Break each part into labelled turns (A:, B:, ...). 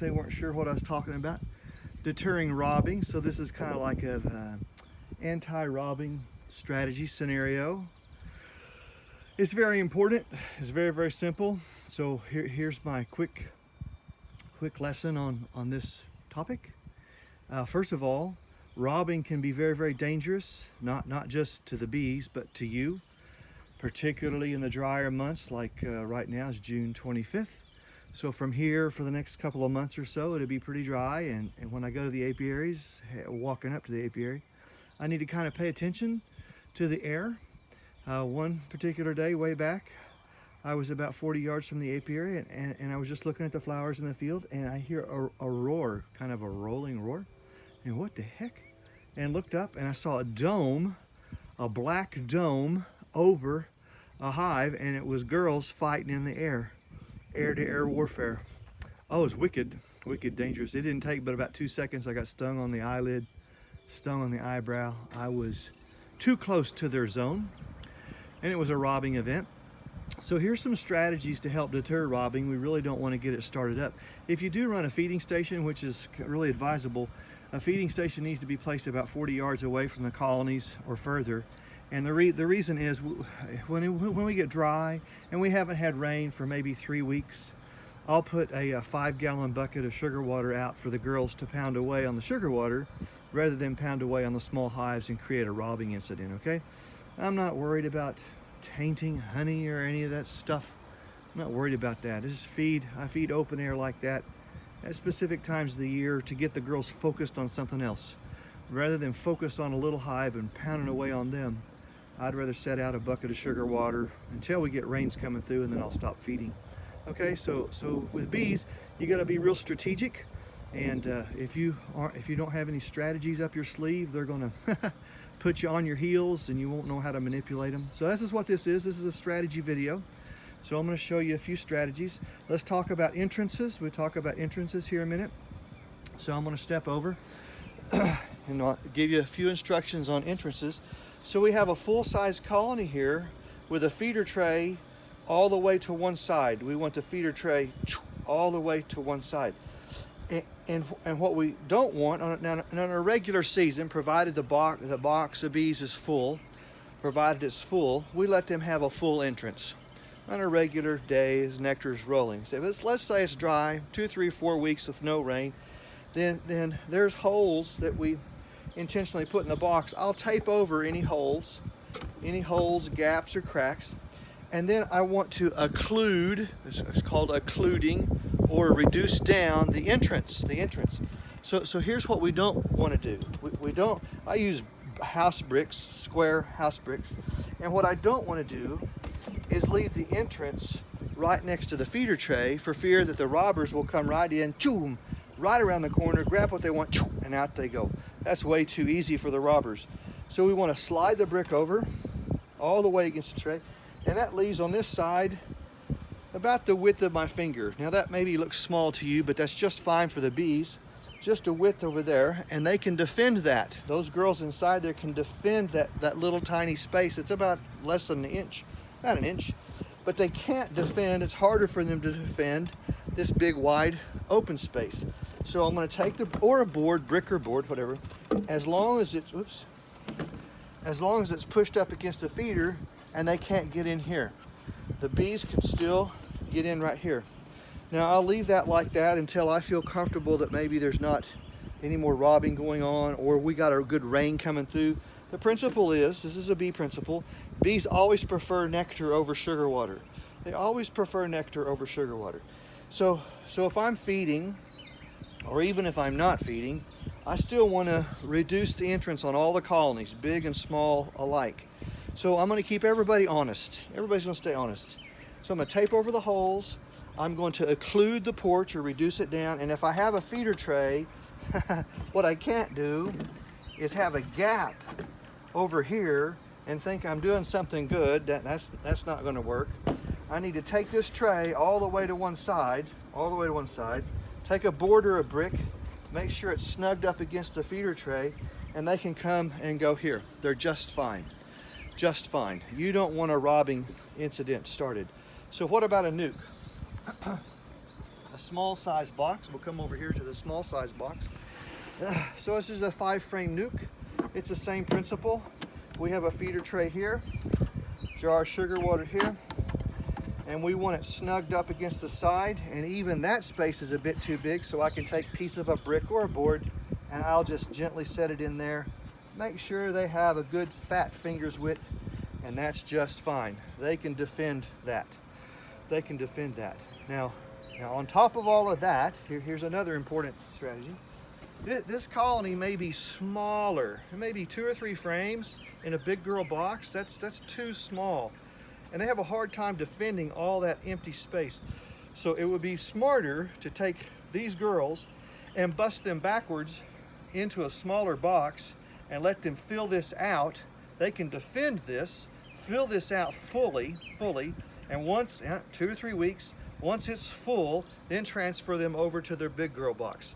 A: they weren't sure what I was talking about. Deterring robbing. So this is kind of like a anti-robbing strategy scenario. It's very important. It's very, very simple. So here's my quick lesson on this topic. First of all, robbing can be very, very dangerous, not just to the bees, but to you, particularly in the drier months like right now is June 25th. So from here for the next couple of months or so, it'll be pretty dry. And when I go to the apiaries, walking up to the apiary, I need to kind of pay attention to the air. One particular day way back, I was about 40 yards from the apiary and I was just looking at the flowers in the field, and I hear a roar, kind of a rolling roar. And what the heck? And looked up and I saw a dome, a black dome over a hive, and it was girls fighting in the air. Air-to-air warfare. Oh, it was wicked dangerous. It didn't take but about 2 seconds. I got stung on the eyelid, stung on the eyebrow. I was too close to their zone, and it was a robbing event. So here's some strategies to help deter robbing. We really don't want to get it started up. If you do run a feeding station, which is really advisable, a feeding station needs to be placed about 40 yards away from the colonies or further. And the reason is when we get dry and we haven't had rain for maybe 3 weeks, I'll put a 5-gallon bucket of sugar water out for the girls to pound away on the sugar water rather than pound away on the small hives and create a robbing incident, okay? I'm not worried about tainting honey or any of that stuff. I'm not worried about that. I feed open air like that at specific times of the year to get the girls focused on something else. Rather than focus on a little hive and pounding away on them, I'd rather set out a bucket of sugar water until we get rains coming through, and then I'll stop feeding. Okay, so with bees, you got to be real strategic, and if you don't have any strategies up your sleeve, they're going to put you on your heels, and you won't know how to manipulate them. So this is what this is. This is a strategy video. So I'm going to show you a few strategies. Let's talk about entrances. We'll talk about entrances here in a minute. So I'm going to step over and I'll give you a few instructions on entrances. So we have a full-size colony here with a feeder tray all the way to one side. We want the feeder tray all the way to one side. And what we don't want on a regular season, provided the box of bees is full, provided it's full, we let them have a full entrance. On a regular day, as nectar is rolling. So let's say it's dry, 2, 3, 4 weeks with no rain, then there's holes that we intentionally put in the box. I'll tape over any holes, gaps, or cracks, and then I want to occlude. It's called occluding, or reduce down the entrance. So here's what we don't want to do. I use house bricks, square house bricks, and what I don't want to do is leave the entrance right next to the feeder tray for fear that the robbers will come right in, right around the corner, grab what they want, and out they go. That's way too easy for the robbers. So we want to slide the brick over all the way against the tray, and that leaves on this side about the width of my finger. Now that maybe looks small to you, but that's just fine for the bees. Just a width over there, and they can defend that. Those girls inside there can defend that little tiny space. It's about less than an inch, about an inch. But they can't defend, it's harder for them to defend this big wide open space. So I'm going to take or a board, brick or board, whatever, as long as it's pushed up against the feeder and they can't get in here. The bees can still get in right here. Now I'll leave that like that until I feel comfortable that maybe there's not any more robbing going on, or we got a good rain coming through. The principle is, this is a bee principle, bees always prefer nectar over sugar water. They always prefer nectar over sugar water. So if I'm feeding, or even if I'm not feeding, I still want to reduce the entrance on all the colonies, big and small alike. So I'm going to keep everybody honest. Everybody's going to stay honest. So I'm going to tape over the holes. I'm going to occlude the porch or reduce it down. And if I have a feeder tray, what I can't do is have a gap over here and think I'm doing something good. That's not going to work. I need to take this tray all the way to one side, take a board or a brick, make sure it's snugged up against the feeder tray, and they can come and go here. They're just fine. Just fine. You don't want a robbing incident started. So what about a nuke? small size box. We'll come over here to the small size box. So this is a 5-frame nuke. It's the same principle. We have a feeder tray here, jar of sugar water here, and we want it snugged up against the side, and even that space is a bit too big, so I can take a piece of a brick or a board and I'll just gently set it in there. Make sure they have a good fat finger's width, and that's just fine. They can defend that. They can defend that. Now on top of all of that, here's another important strategy. This colony may be smaller. It may be 2 or 3 frames in a big girl box. That's too small. And they have a hard time defending all that empty space. So it would be smarter to take these girls and bust them backwards into a smaller box and let them fill this out. They can defend this, fill this out fully, and once, 2 or 3 weeks, once it's full, then transfer them over to their big girl box.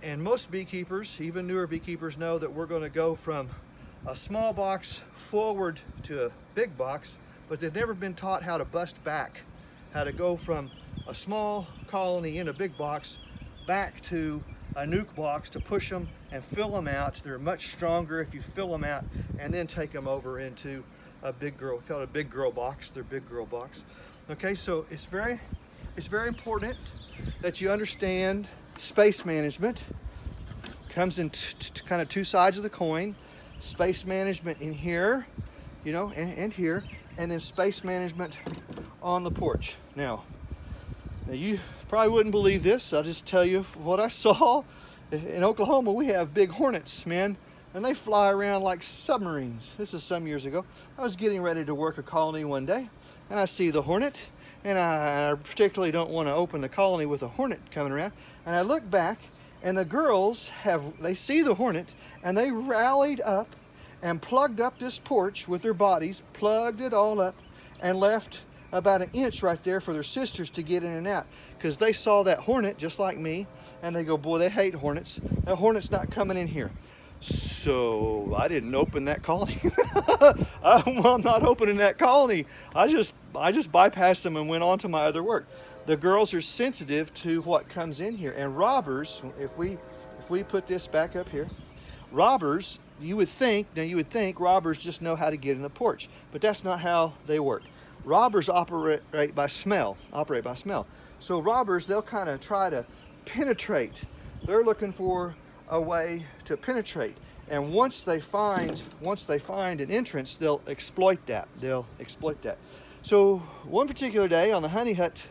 A: And most beekeepers, even newer beekeepers, know that we're going to go from a small box forward to a big box, but they've never been taught how to bust back, how to go from a small colony in a big box back to a nuke box to push them and fill them out. They're much stronger if you fill them out and then take them over into a big girl, called a big girl box, their big girl box. Okay, so it's very important that you understand space management. Comes in kind of 2 sides of the coin. Space management in here, you know, and here, and then space management on the porch. Now you probably wouldn't believe this. I'll just tell you what I saw. In Oklahoma, we have big hornets, man, and they fly around like submarines. This is some years ago. I was getting ready to work a colony one day, and I see the hornet, and I particularly don't want to open the colony with a hornet coming around. And I look back, and the girls they see the hornet, and they rallied up and plugged up this porch with their bodies, plugged it all up, and left about 1 inch right there for their sisters to get in and out, because they saw that hornet just like me, and they go, boy, they hate hornets. That hornet's not coming in here. So I didn't open that colony. I'm not opening that colony. I just bypassed them and went on to my other work. The girls are sensitive to what comes in here, and robbers, if we put this back up here, robbers, you would think robbers just know how to get in the porch, but that's not how they work. Robbers operate by smell. So robbers, they'll kind of try to penetrate. They're looking for a way to penetrate, and once they find an entrance, they'll exploit that. So one particular day on the honey hut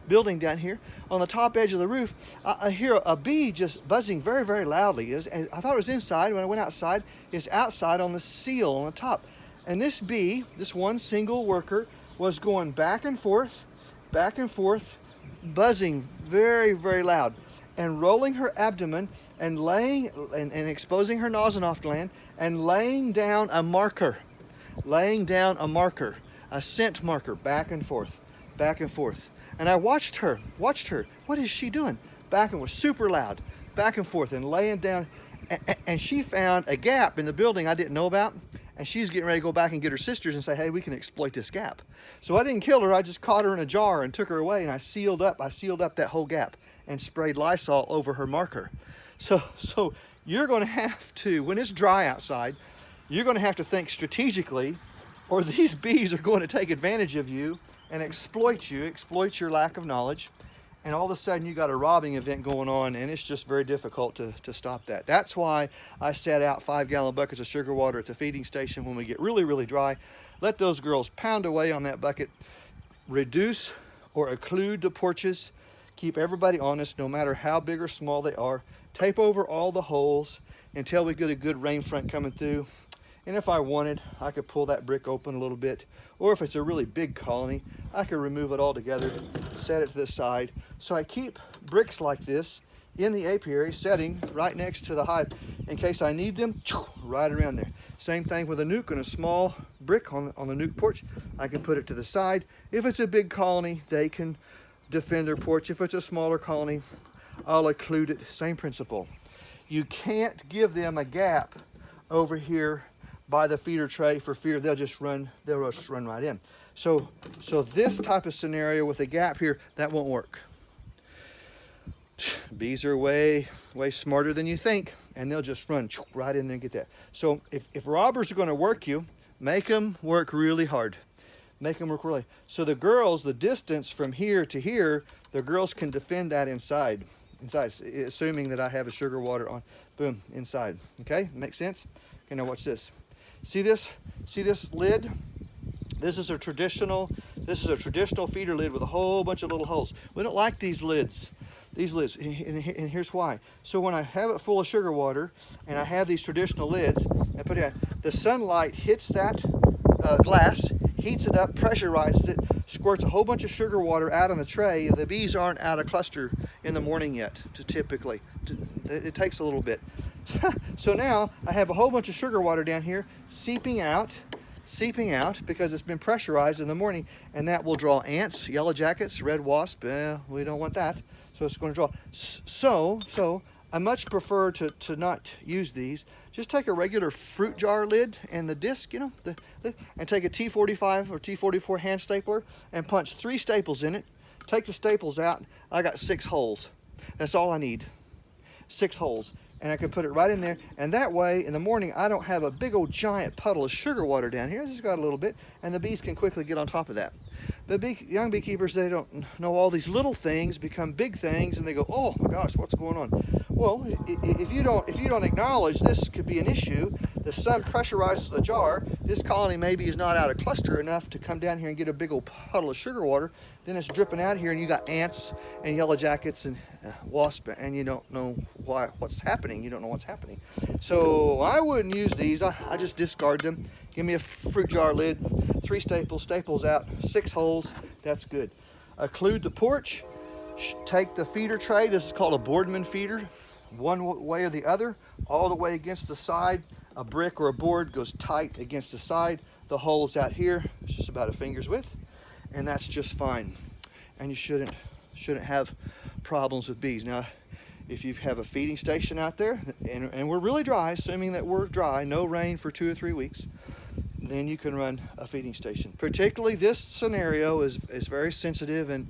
A: building down here, on the top edge of the roof, I hear a bee just buzzing very, very loudly. I thought it was inside. When I went outside, it's outside on the seal on the top. And this bee, this one single worker, was going back and forth, buzzing very, very loud, and rolling her abdomen and exposing her nostril gland and laying down a marker, a scent marker, back and forth. And I watched her. What is she doing? Back and forth, super loud, back and forth, and laying down. And she found a gap in the building I didn't know about, and she's getting ready to go back and get her sisters and say, hey, we can exploit this gap. So I didn't kill her. I just caught her in a jar and took her away, and I sealed up that whole gap and sprayed Lysol over her marker. So you're going to have to, when it's dry outside, you're going to have to think strategically, or these bees are going to take advantage of you and exploit your lack of knowledge, and all of a sudden you got a robbing event going on, and it's just very difficult to stop that. That's why I set out 5-gallon buckets of sugar water at the feeding station when we get really, really dry. Let those girls pound away on that bucket, reduce or occlude the porches, keep everybody honest no matter how big or small they are, tape over all the holes until we get a good rain front coming through. And if I wanted, I could pull that brick open a little bit, or if it's a really big colony, I could remove it all together, set it to the side. So I keep bricks like this in the apiary, setting right next to the hive in case I need them, right around there. Same thing with a nuke and a small brick on the nuke porch. I can put it to the side. If it's a big colony, they can defend their porch. If it's a smaller colony, I'll occlude it. Same principle. You can't give them a gap over here by the feeder tray for fear they'll just run right in. So this type of scenario with a gap here, that won't work. Bees are way smarter than you think, and they'll just run right in there and get that. So if robbers are going to work you, make them work really hard. Make them work really. So the girls, the distance from here to here, the girls can defend that inside, assuming that I have a sugar water on. Boom, inside. Okay, makes sense? Okay, now watch this. See this? See this lid? This is a traditional feeder lid with a whole bunch of little holes. We don't like these lids. These lids, and here's why. So when I have it full of sugar water and I have these traditional lids, I put it out, the sunlight hits that glass, heats it up, pressurizes it, squirts a whole bunch of sugar water out on the tray. The bees aren't out of cluster in the morning yet, typically. It takes a little bit. So now I have a whole bunch of sugar water down here seeping out because it's been pressurized in the morning, and that will draw ants, yellow jackets, red wasp. We don't want that. So it's going to draw. So I much prefer to not use these. Just take a regular fruit jar lid and the disc, you know, and take a T45 or T44 hand stapler and punch 3 staples in it. Take the staples out. I got 6 holes. That's all I need. 6 holes. And I can put it right in there. And that way, in the morning, I don't have a big old giant puddle of sugar water down here. I just got a little bit, and the bees can quickly get on top of that. The young beekeepers, they don't know all these little things become big things, and they go, oh my gosh, what's going on? Well, if you don't acknowledge this could be an issue, the sun pressurizes the jar, this colony maybe is not out of cluster enough to come down here and get a big old puddle of sugar water, then it's dripping out here and you got ants and yellow jackets and wasp, and you don't know what's happening. You don't know what's happening. So I wouldn't use these. I just discard them. Give me a fruit jar lid, 3 staples out, 6 holes, that's good. Occlude the porch, take the feeder tray, this is called a Boardman feeder, one way or the other, all the way against the side. A brick or a board goes tight against the side. The hole's out here, it's just about a finger's width, and that's just fine. And you shouldn't have problems with bees. Now, if you have a feeding station out there, and we're really dry, assuming that we're dry, no rain for 2 or 3 weeks, then you can run a feeding station. Particularly this scenario is very sensitive and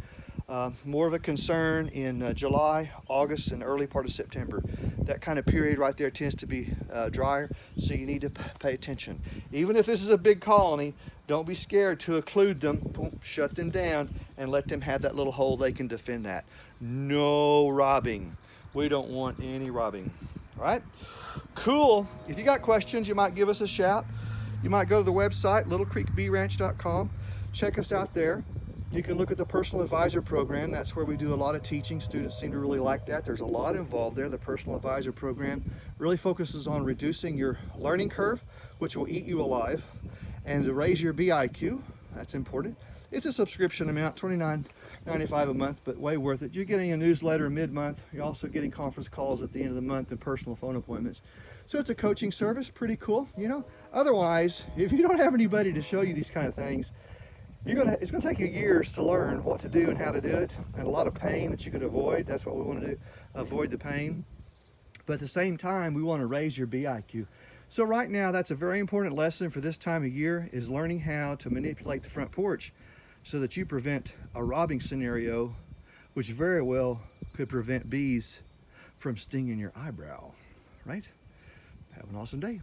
A: more of a concern in July, August, and early part of September. That kind of period right there tends to be drier, so you need to pay attention. Even if this is a big colony, don't be scared to occlude them, boom, shut them down, and let them have that little hole they can defend that. No robbing. We don't want any robbing. All right? Cool. If you got questions, you might give us a shout. You might go to the website, littlecreekbeeranch.com. Check us out there. You can look at the personal advisor program. That's where we do a lot of teaching. Students seem to really like that. There's a lot involved there. The personal advisor program really focuses on reducing your learning curve, which will eat you alive, and to raise your BIQ. That's important. It's a subscription amount, $29.95 a month, but way worth it. You're getting a newsletter mid-month. You're also getting conference calls at the end of the month and personal phone appointments. So it's a coaching service, pretty cool, you know. Otherwise, if you don't have anybody to show you these kind of things, it's gonna take you years to learn what to do and how to do it, and a lot of pain that you could avoid. That's what we want to do, avoid the pain. But at the same time, we want to raise your BIQ. So right now, that's a very important lesson for this time of year, is learning how to manipulate the front porch so that you prevent a robbing scenario, which very well could prevent bees from stinging your eyebrow, right? Have an awesome day.